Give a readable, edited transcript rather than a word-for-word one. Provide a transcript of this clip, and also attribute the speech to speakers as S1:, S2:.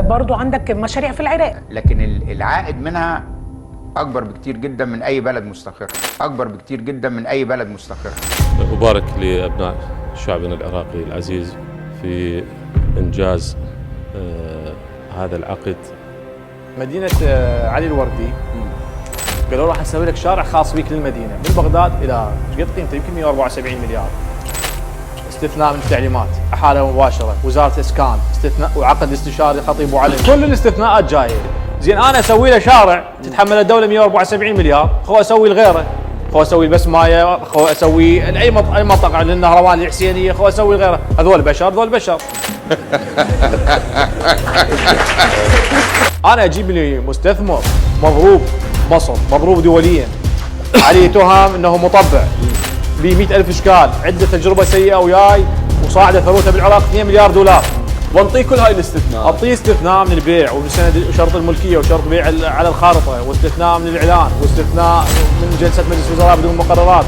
S1: برضو عندك مشاريع في العراق،
S2: لكن العائد منها أكبر بكتير جدا من أي بلد مستقر، أكبر بكتير جدا من أي بلد مستقر.
S3: أبارك لأبناء شعبنا العراقي العزيز في إنجاز هذا العقد.
S4: مدينة علي الوردي قالوا راح نسوي لك شارع خاص بيك للمدينة من بغداد إلى ايش قد قيمته؟ يمكن 174 مليار. استثناء من التعليمات، احاله مباشره، وزاره اسكان، استثناء وعقد استشاري خطيب وعلم، كل الاستثناءات جايه. زين انا اسوي له شارع تتحمل الدوله 174 مليار، خو اسوي لغيره، خو اسوي البسمايه، خو اسوي اي منطقه للنهروان الحسينيه، خو اسوي لغيره، هذول بشر، هذول بشر. انا اجيب لي مستثمر مضروب مصر، مضروب دوليا، عليه تهم انه مطبع ب 100,000 اشكال، عنده تجربه سيئه وياي وصاعده ثروته بالعراق 2 مليار دولار،
S5: وانطيه كل هاي الاستثناءات.
S4: اعطيه استثناء من البيع وشرط الملكيه وشرط بيع على الخارطه، واستثناء من الاعلان، واستثناء من جلسه مجلس الوزراء بدون مقررات،